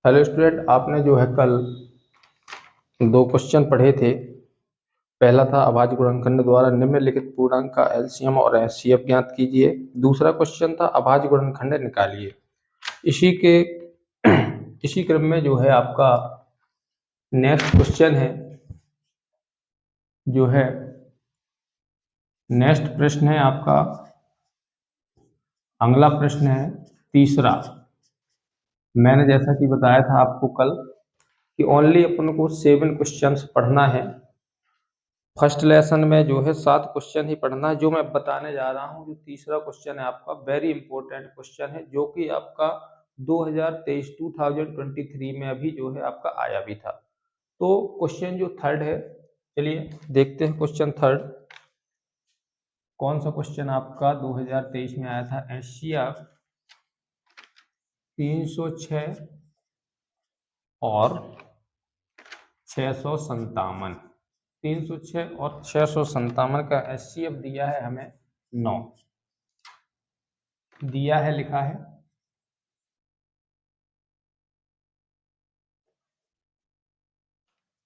Hello student, आपने जो है कल दो क्वेश्चन पढ़े थे। पहला था अभाज्य गुणनखंड द्वारा निम्नलिखित पूर्णांक का एलसीएम और एचसीएफ ज्ञात कीजिए। दूसरा क्वेश्चन था अभाज्य गुणनखंड निकालिए। इसी के इसी क्रम में जो है आपका नेक्स्ट क्वेश्चन है, जो है नेक्स्ट प्रश्न है आपका, अगला प्रश्न है तीसरा। मैंने जैसा कि बताया था आपको कल कि ओनली अपन को 7 क्वेश्चंस पढ़ना है। फर्स्ट लेसन में जो है 7 क्वेश्चन ही पढ़ना है। जो मैं बताने जा रहा हूँ, जो तीसरा क्वेश्चन है आपका वेरी इंपॉर्टेंट क्वेश्चन है, जो कि आपका 2023 में अभी जो है आपका आया भी था। तो क्वेश्चन जो थर्ड है, चलिए देखते हैं क्वेश्चन थर्ड कौन सा क्वेश्चन आपका 2023 में आया था। एचसीएफ 306 और 657, 306 और 657 का एचसीएफ दिया है हमें 9 दिया है, लिखा है।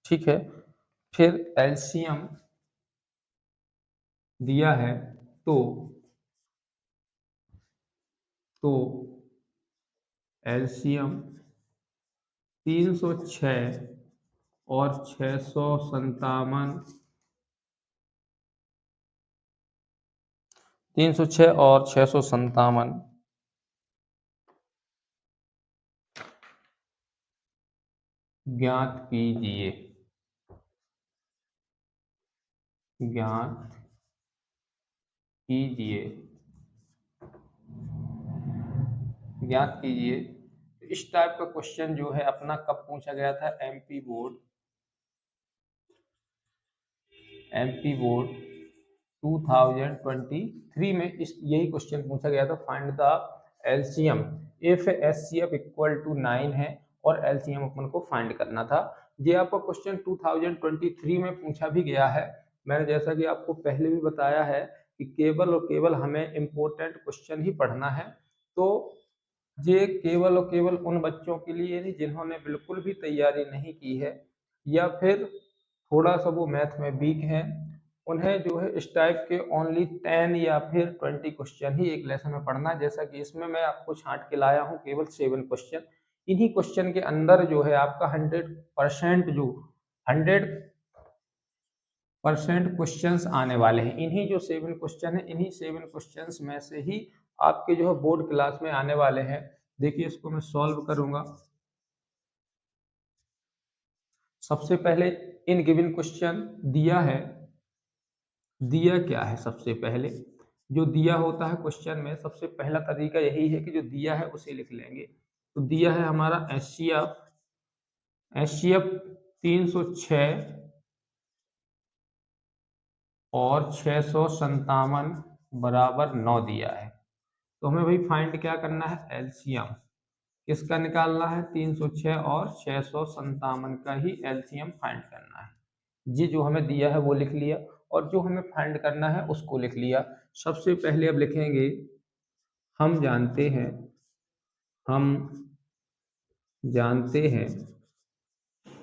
ठीक है, फिर एलसीएम दिया है तो एलसीएम 306 और 657, 306 और 657 ज्ञात कीजिए। ज्ञात कीजिए, ज्ञात कीजिए। इस टाइप का क्वेश्चन जो है अपना कब पूछा गया था? एमपी बोर्ड 2023 में यही क्वेश्चन पूछा गया था। Find the LCM if HCF equal to 9 है और एलसीएम अपन को फाइंड करना था। ये आपका क्वेश्चन 2023 में पूछा भी गया है। मैंने जैसा कि आपको पहले भी बताया है कि केवल और केवल हमें इम्पोर्टेंट क्वेश्चन ही पढ़ना है। तो ये केवल और केवल उन बच्चों के लिए नहीं जिन्होंने बिल्कुल भी तैयारी नहीं की है, या फिर थोड़ा सा वो मैथ में वीक हैं, उन्हें जो है इस टाइप के ओनली 10 या फिर 20 क्वेश्चन ही एक लेसन में पढ़ना है। जैसा कि इसमें मैं आपको छांट के लाया हूँ केवल 7 क्वेश्चन। इन्हीं क्वेश्चन के अंदर जो है आपका 100% जो 100% क्वेश्चंस आने वाले हैं। इन्हीं जो 7 क्वेश्चन है, इन्हीं 7 क्वेश्चंस में से ही आपके जो है बोर्ड क्लास में आने वाले हैं। देखिए इसको मैं सॉल्व करूंगा। सबसे पहले इन गिवन क्वेश्चन दिया है, दिया क्या है? सबसे पहले जो दिया होता है क्वेश्चन में, सबसे पहला तरीका यही है कि जो दिया है उसे लिख लेंगे। तो दिया है हमारा एचसीएफ 306 और 657 बराबर 9 दिया है। तो हमें भाई फाइंड क्या करना है? एलसीएम किसका निकालना है? 306 और 657 का ही एलसीएम फाइंड करना है। ये जो हमें दिया है वो लिख लिया, और जो हमें फाइंड करना है उसको लिख लिया। सबसे पहले अब लिखेंगे हम जानते हैं, हम जानते हैं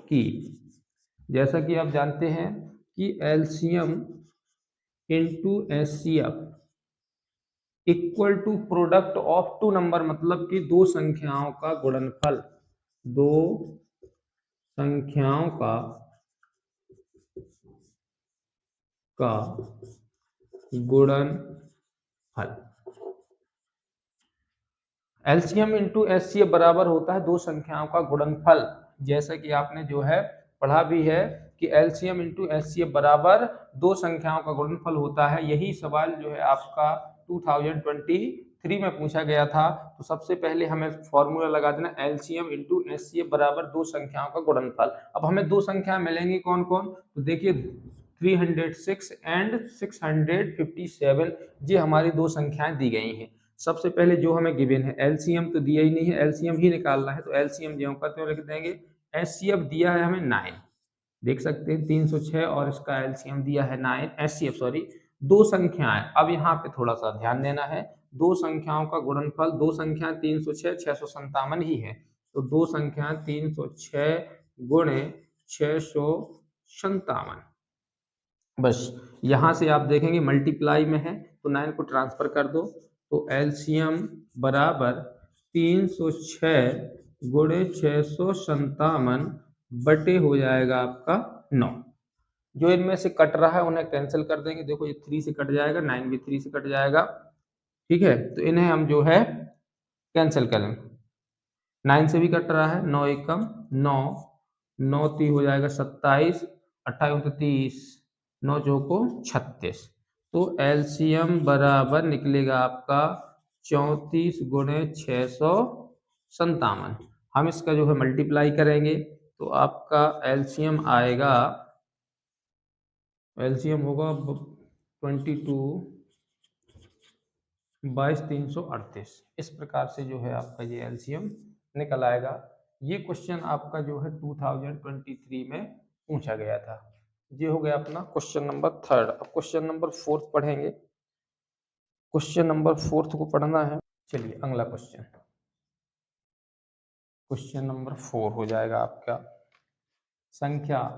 कि, जैसा कि आप जानते हैं कि LCM into HCF equal to product of two number, मतलब कि दो संख्याओं का गुणनफल, दो संख्याओं का गुणनफल। एलसीएम इंटू एचसीएफ बराबर होता है दो संख्याओं का गुणनफल। जैसा कि आपने जो है पढ़ा भी है कि एलसीएम इंटू एचसीएफ बराबर दो संख्याओं का गुणनफल होता है। यही सवाल जो है आपका 2023 में पूछा गया था। तो सबसे पहले हमें फॉर्मूला लगा देना, एलसीएम इंटू एचसीएफ बराबर दो संख्याओं का गुणनफल। अब हमें दो संख्या मिलेंगी कौन कौन? तो देखिए 306 एंड 657, ये हमारी दो संख्याएं दी गई हैं। सबसे पहले जो हमें गिवन है, एलसीएम तो दिया ही नहीं है, एलसीएम ही निकालना है। तो एलसीएम ज्यों का त्यों लिख देंगे। एचसीएफ दिया है हमें 9, देख सकते हैं 306 और इसका एलसीएम दिया है 9, एचसीएफ सॉरी। दो संख्याएं, अब यहाँ पे थोड़ा सा ध्यान देना है, दो संख्याओं का गुणनफल, दो संख्याएं 306 657 ही है। तो दो संख्या 306 गुणे 657। बस यहाँ से आप देखेंगे मल्टीप्लाई में है तो 9 को ट्रांसफर कर दो, तो एलसीएम बराबर 306 गुणे 657 बटे हो जाएगा आपका 9। जो इनमें से कट रहा है उन्हें कैंसिल कर देंगे, देखो ये 3 से कट जाएगा, 9 भी 3 से कट जाएगा, ठीक है। तो इन्हें हम जो है कैंसिल करें, 9 से भी कट रहा है, 9 एकम 9, 9 ती हो जाएगा 27, 28 30, 9 चौको 36। तो एलसीएम बराबर निकलेगा आपका 34 गुणे 657। हम इसका जो है मल्टीप्लाई करेंगे तो आपका एलसीएम आएगा, एलसीएम होगा 22 22,338। इस प्रकार से जो है आपका ये एलसीएम निकल आएगा। ये क्वेश्चन आपका जो है 2023 में पूछा गया था। ये हो गया अपना क्वेश्चन नंबर 3। अब क्वेश्चन नंबर 4 पढ़ेंगे। क्वेश्चन नंबर 4 को पढ़ना है। चलिए अगला क्वेश्चन, क्वेश्चन नंबर 4 हो जाएगा आपका संख्या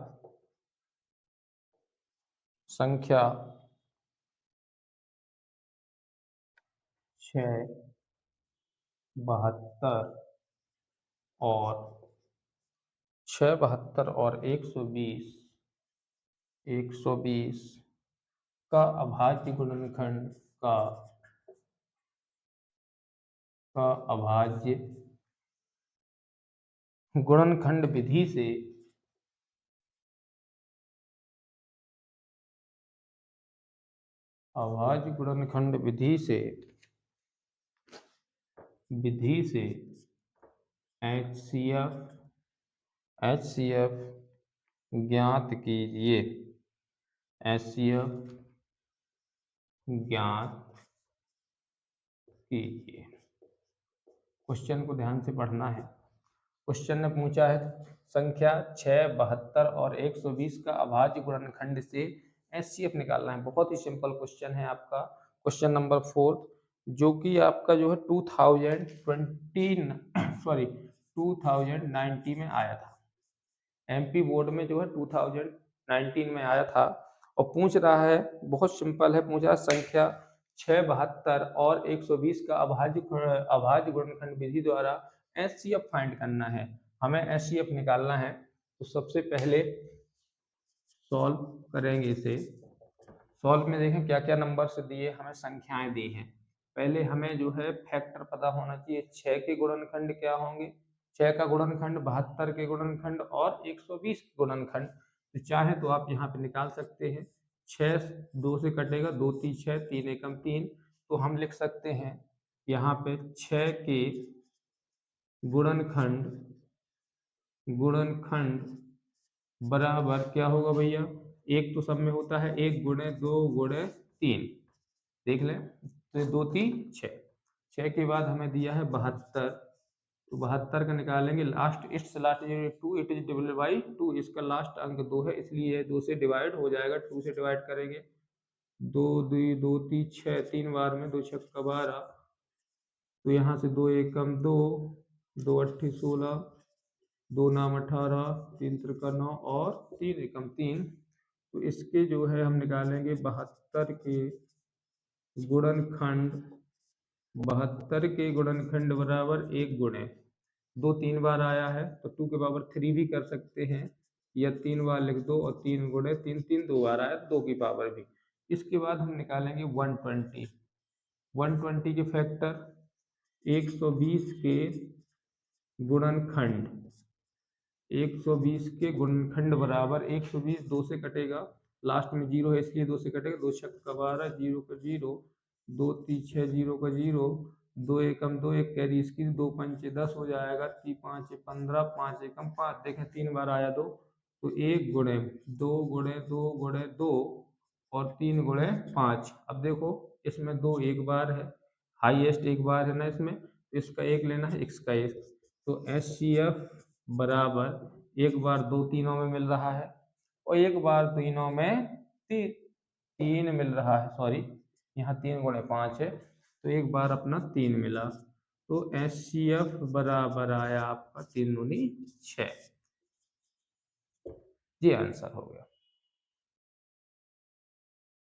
6, 72 और 120 का अभाज्य गुणनखंड का अभाज्य गुणनखंड विधि से अभाज्य गुणनखंड विधि से HCF ज्ञात कीजिए, HCF ज्ञात कीजिए। क्वेश्चन को ध्यान से पढ़ना है। क्वेश्चन ने पूछा है संख्या 6, 72 और 120 का अभाज्य गुणनखंड से HCF निकालना है। बहुत ही सिंपल क्वेश्चन है आपका क्वेश्चन नंबर 4, जो कि आपका जो है 2019 में आया था। MP बोर्ड में जो है 2019 में आया था और पूछ रहा है, बहुत सिंपल है, पूछ रहा है संख्या 6, 72 और 120 का अभाज्य गुणनखंड विधि द्वारा HCF फाइंड करना है। हमें HCF निकालना है। तो सबसे पहले सॉल्व करेंगे इसे। सॉल्व में देखें क्या क्या नंबर से दिए, हमें संख्याएं दी हैं। पहले हमें जो है फैक्टर पता होना चाहिए, 6 के गुणनखंड क्या होंगे, 6 का गुणनखंड 72 के गुणनखंड और 120 के गुणनखंड। तो चाहे तो आप यहाँ पे निकाल सकते हैं। 6 2 से कटेगा, 2 3 6, 3 एकम 3। तो हम लिख सकते हैं यहाँ पे 6 के गुणनखंड बराबर क्या होगा भैया, एक तो सब में होता है 1 गुणे 2 गुणे 3, देख लें। तो ये 2 3 6, 6 के बाद हमें दिया है 72, तो 72 का निकालेंगे, last it's last 2, it is divided by 2, इसका लास्ट अंक 2 है, इसलिए 2 से डिवाइड हो जाएगा। 2 से डिवाइड करेंगे, 2 2 2 3 6, 3 बार में 2 6 12, तो यहाँ से 2 एकम 2, 2 8 16, 2 नाम 18, 3 त्रिका 9 और 3 एकम 3। तो इसके जो है हम निकालेंगे 72 के गुणनखंड बराबर 1 गुणे 2, 3 बार आया है तो 2 के पावर 3 भी कर सकते हैं, या 3 बार लिख दो, और 3 गुणे 3 3 2 बार आया 2 की पावर भी। इसके बाद हम निकालेंगे 120 के फैक्टर, 120 के गुणनखंड, 120 के गुणनखंड बराबर 120 2 से कटेगा, लास्ट में 0 है इसलिए 2 से कटेगा, 2 छक्का 12, 0 का 0, 2 3 6, 0 का 0, 2 एकम 2, एक कैरी इसकी, 2 पंचे 10 हो जाएगा, 3 5 15, 5 एकम 5, देखें 3 बार आया 2, तो 1 गुणे 2 गुणे 2 गुणे 2 और 3 गुणे 5। अब देखो इसमें 2 एक बार है, हाईएस्ट एक बार है ना इसमें, इसका एक लेना है, इसका एक। तो HCF बराबर एक बार 2 तीनों में मिल रहा है और एक बार तीनों में 3 मिल रहा है, सॉरी यहाँ 3 गुणे 5 है, तो एक बार अपना 3 मिला। तो HCF बराबर आया आपका 3 दूनी 6। ये आंसर हो गया।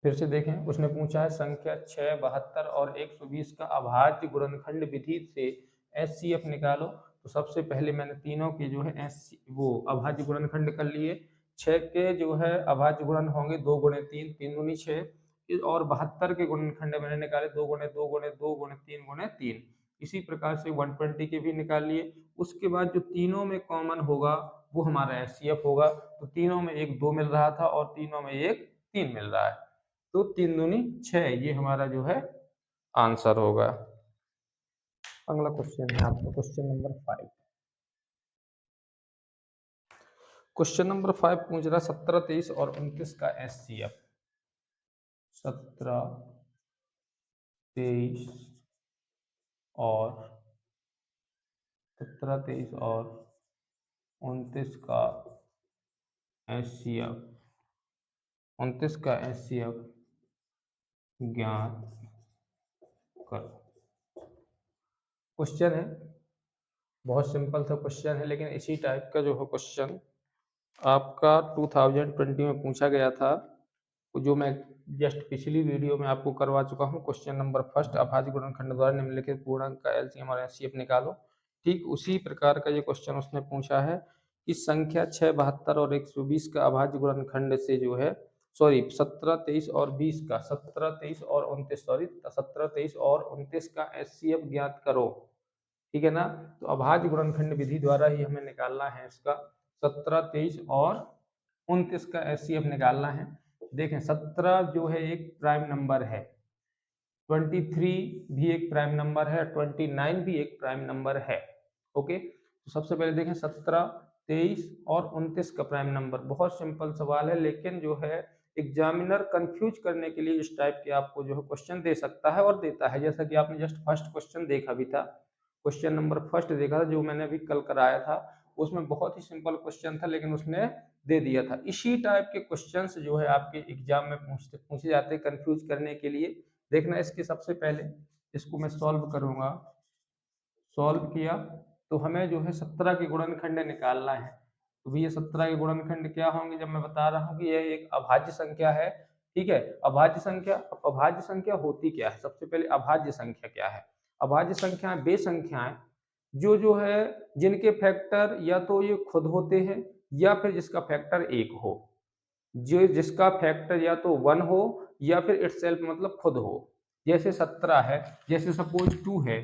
फिर से देखें, उसने पूछा है संख्या 6, 72 और 120 का अभाज्य गुणनखंड विधि से HCF निकालो। तो सबसे पहले मैंने तीनों के जो है वो अभाज्य गुणनखंड कर लिए। 6 के जो है अभाज्य गुणन होंगे 2 गुणे 3, 3 दूनी 6, और 72 के गुणनखंड मैंने निकाले 2 गुणे 2 गुणे 2 गुणे 3 गुणे 3। इसी प्रकार से 120 के भी निकाल लिए। उसके बाद जो तीनों में कॉमन होगा वो हमारा HCF होगा। तो तीनों में एक 2 मिल रहा था और तीनों में एक 3 मिल रहा है, तो 3 दूनी 6, ये हमारा जो है आंसर होगा। अगला क्वेश्चन है आपका क्वेश्चन नंबर 5। क्वेश्चन नंबर 5 पूछ रहा 17, 23 और 29 का HCF। 17, 23 और 29 का HCF, 29 का HCF ज्ञात करो। क्वेश्चन है, बहुत सिंपल सा क्वेश्चन है, लेकिन इसी टाइप का जो है क्वेश्चन आपका 2020 में पूछा गया था, जो मैं जस्ट पिछली वीडियो में आपको करवा चुका हूँ। क्वेश्चन नंबर फर्स्ट, अभाज्य गुणनखंड द्वारा निम्नलिखित पूर्णांक का LCM और HCF निकालो। ठीक उसी प्रकार का ये क्वेश्चन उसने पूछा है कि संख्या 6, 72 और 120 का अभाज्य गुणनखंड से जो है 17, 23 और 20 का 17, 23 और 29 17, 23 और 29 का HCF ज्ञात करो। ठीक है ना। तो अभाज्य गुणनखंड विधि द्वारा ही हमें निकालना है इसका 17, 23 और 29 का HCF निकालना है। देखें 17 जो है एक प्राइम नंबर है, 23 भी एक प्राइम नंबर है, 29 भी एक प्राइम नंबर है। ओके, तो सबसे पहले देखें 17, 23 और 29 का प्राइम नंबर। बहुत सिंपल सवाल है, लेकिन जो है एग्जामिनर कंफ्यूज करने के लिए इस टाइप के आपको जो है क्वेश्चन दे सकता है और देता है। जैसा कि आपने जस्ट फर्स्ट क्वेश्चन देखा भी था, क्वेश्चन नंबर फर्स्ट देखा था जो मैंने अभी कल कराया था, उसमें बहुत ही सिंपल क्वेश्चन था, लेकिन उसने दे दिया था। इसी टाइप के क्वेश्चंस जो है आपके एग्जाम में पूछे जाते हैं कंफ्यूज करने के लिए। देखना, इसके सबसे पहले इसको मैं सॉल्व करूंगा। सॉल्व किया तो हमें जो है 17 के गुणनखंड निकालना है। तो भैया 17 के गुणनखंड क्या होंगे, जब मैं बता रहा हूँ कि यह एक अभाज्य संख्या है। ठीक है, अभाज्य संख्या, अभाज्य संख्या होती क्या है, सबसे पहले अभाज्य संख्या क्या है। अभाज्य संख्या वे संख्याएं जो है जिनके फैक्टर या तो ये खुद होते हैं या फिर जिसका फैक्टर 1 हो। जो जिसका फैक्टर या तो 1 हो या फिर इटसेल्फ मतलब खुद हो। जैसे 17 है, जैसे सपोज 2 है,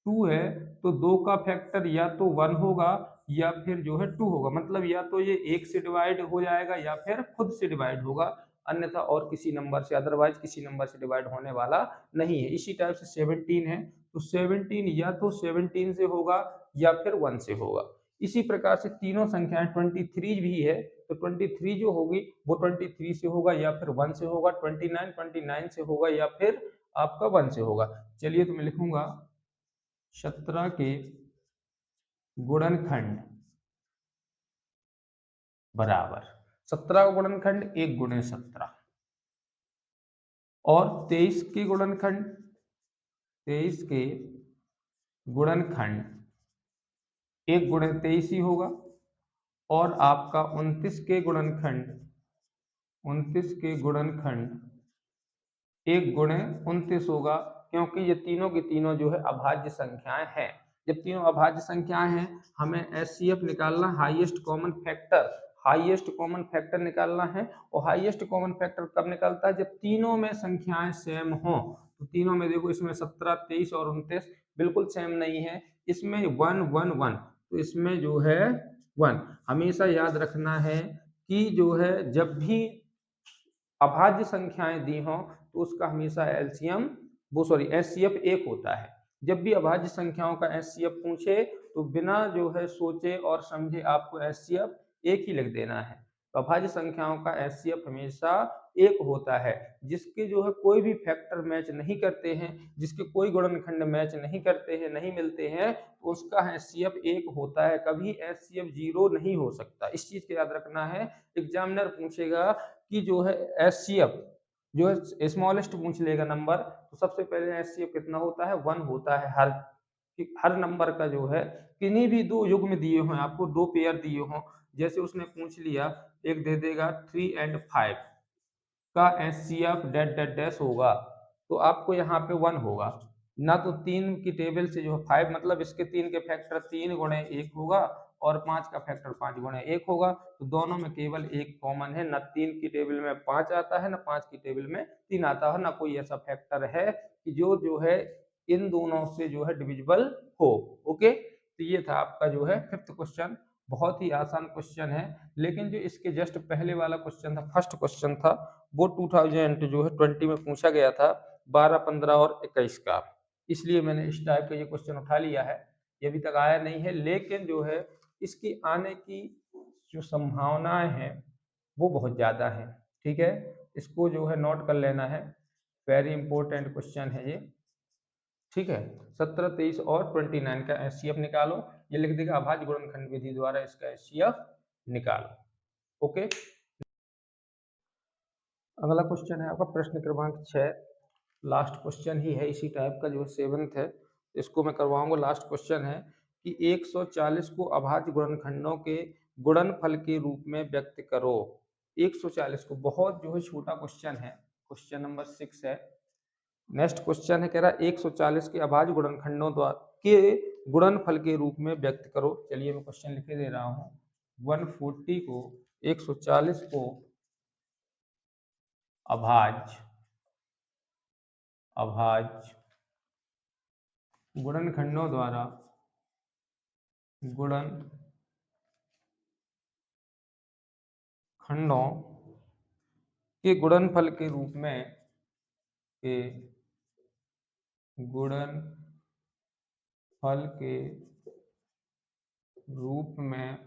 2 है तो 2 का फैक्टर या तो 1 होगा या फिर जो है 2 होगा। मतलब या तो ये 1 से डिवाइड हो जाएगा या फिर खुद से डिवाइड होगा, अन्यथा और किसी नंबर से, अदरवाइज किसी नंबर से डिवाइड होने वाला नहीं है। इसी टाइप से 17 है तो 17 या तो 17 से होगा या फिर 1 से होगा। इसी प्रकार से तीनों संख्याएं 23 भी है तो 23 जो होगी वो 23 से होगा या फिर 1 से होगा। 29 से होगा या फिर आपका 1 से होगा। चलिए तो मैं लिखूंगा 17 के गुणनखंड बराबर 17 का गुणनखंड 1 गुणे 17 और 23 के गुणनखंड, 23 के गुणनखंड 1 गुणे 23 ही होगा। और आपका 29 के गुणनखंड, 29 के गुणनखंड 1 गुणे 29 होगा, क्योंकि ये तीनों की तीनों जो है अभाज्य संख्याएं हैं। जब तीनों अभाज्य संख्याएं हैं, हमें HCF निकालना, highest common factor, highest common factor निकालना है। और हाईएस्ट कॉमन फैक्टर कब निकलता है, जब तीनों में संख्याएं सेम हो। तो तीनों में देखो, इसमें 17, 23 और 29 बिल्कुल सेम नहीं है, इसमें 1 1 1, तो इसमें जो है 1। हमेशा याद रखना है कि जो है जब भी अभाज्य संख्याएं दी हों तो उसका हमेशा एलसीएम वो सॉरी एचसीएफ 1 होता है। जब भी अभाज्य संख्याओं का एचसीएफ पूछे तो बिना जो है सोचे और समझे आपको एचसीएफ 1 ही लिख देना है। तो अभाज्य संख्याओं का एचसीएफ हमेशा 1 होता है। जिसके जो है कोई भी फैक्टर मैच नहीं करते हैं, जिसके कोई गुणनखंड मैच नहीं करते हैं, नहीं मिलते हैं, तो उसका एचसीएफ 1 होता है। कभी एचसीएफ 0 नहीं हो सकता, इस चीज को याद रखना है। एग्जामिनर पूछेगा कि जो है HCF जो है स्मॉलेस्ट पूछ लेगा नंबर, तो सबसे पहले HCF कितना होता है, 1 होता है हर कि हर नंबर का जो है किन्हीं भी दो युग्म दिए हों, आपको दो पेयर दिए हों, जैसे उसने पूछ लिया एक दे देगा 3 और 5 का एचसीएफ डैट डैट डैश होगा, तो आपको यहाँ पे 1 होगा ना, तो 3 की टेबल से जो है 5 मतलब इसके 3 के फैक्टर 3 गुणे 1 होगा और 5 का फैक्टर 5 गुणे 1 होगा, तो दोनों में केवल एक कॉमन है, ना 3 की टेबल में 5 आता है ना 5 की टेबल में 3 आता है, ना कोई ऐसा फैक्टर है कि जो है इन दोनों से जो है डिविजिबल हो। ओके, तो ये था आपका जो है 5th क्वेश्चन। बहुत ही आसान क्वेश्चन है, लेकिन जो इसके जस्ट पहले वाला क्वेश्चन था, फर्स्ट क्वेश्चन था, वो 2020 में पूछा गया था 12, 15 और 21 का, इसलिए मैंने इस टाइप का ये क्वेश्चन उठा लिया है। ये अभी तक आया नहीं है, लेकिन जो है इसकी आने की जो संभावनाएं हैं वो बहुत ज़्यादा है। ठीक है, इसको जो है नोट कर लेना है, वेरी इंपॉर्टेंट क्वेश्चन है ये। ठीक है, 17, 23 और 29 का एचसीएफ निकालो, ये लिख देगा अभाज्य गुणनखंड विधि द्वारा इसका एचसीएफ निकालो। ओके, अगला क्वेश्चन है आपका प्रश्न क्रमांक 6, लास्ट क्वेश्चन ही है इसी टाइप का, जो 7th है, इसको मैं करवाऊंगा। लास्ट क्वेश्चन है कि 140 को अभाज्य गुणनखंडों के गुणनफल के रूप में व्यक्त करो। 140 को, बहुत जो है छोटा क्वेश्चन है, क्वेश्चन नंबर 6 है। नेक्स्ट क्वेश्चन है, कह रहा है 140 के अभाज्य गुणनखंडों द्वारा के गुणनफल के रूप में व्यक्त करो। चलिए मैं क्वेश्चन लिखे दे रहा हूँ। 140 को, 140 को अभाज्य गुणनखंडों द्वारा गुणनखंडों के गुणनफल के रूप में गुणनफल के रूप में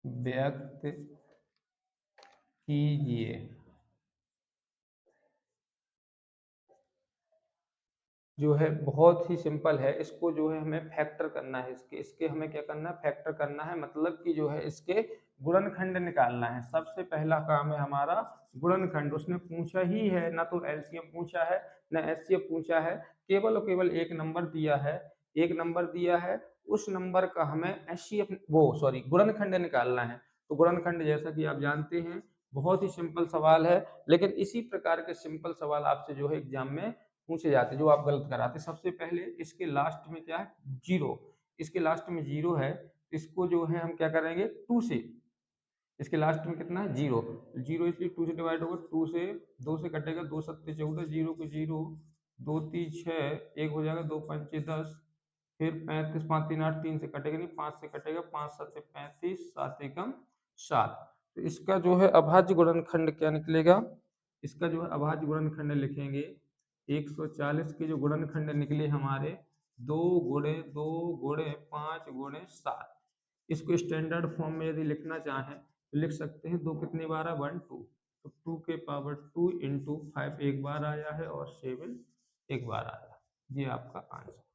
व्यक्त कीजिए। जो है बहुत ही सिंपल है, इसको जो है हमें फैक्टर करना है, इसके हमें क्या करना है, फैक्टर करना है, मतलब कि जो है इसके गुणनखंड निकालना है। सबसे पहला काम है हमारा गुणनखंड, उसने पूछा ही है, ना तो एलसीएम पूछा है ना एचसीएफ पूछा है, केवल और केवल एक नंबर दिया है, एक नंबर दिया है, उस नंबर का हमें एचसीएफ गुणनखंड निकालना है। तो गुणनखंड जैसा कि आप जानते हैं बहुत ही सिंपल सवाल है, लेकिन इसी प्रकार के सिंपल सवाल आपसे जो है एग्जाम में पूछे जाते जो आप गलत कराते। सबसे पहले इसके लास्ट में क्या है, जीरो, इसके लास्ट में जीरो है, इसको जो है हम क्या करेंगे 2 से, इसके लास्ट में कितना है जीरो, जीरो इसलिए 2 से डिवाइड होगा, 2 से 2 से कटेगा, 2 सत्ते 14, जीरो को जीरो, 2 3 6, एक हो जाएगा, 2 पंचे 10, फिर 35, 5 3 8, 3 से कटेगा नहीं, 5 से कटेगा, 5 7 35, 7 एकम 7। तो इसका जो है अभाज्य गुणनखंड क्या निकलेगा, इसका जो है अभाज्य गुणनखंड लिखेंगे 140 के जो गुणनखंड निकले हमारे 2 गुणे 2 गुणे 5 गुणे 7। इसको स्टैंडर्ड फॉर्म में यदि लिखना चाहें तो लिख सकते हैं, 2 कितनी बार है 1 2, तो 2 के पावर 2 इंटू 5 एक बार आया है और 7 एक बार आया। ये आपका आंसर।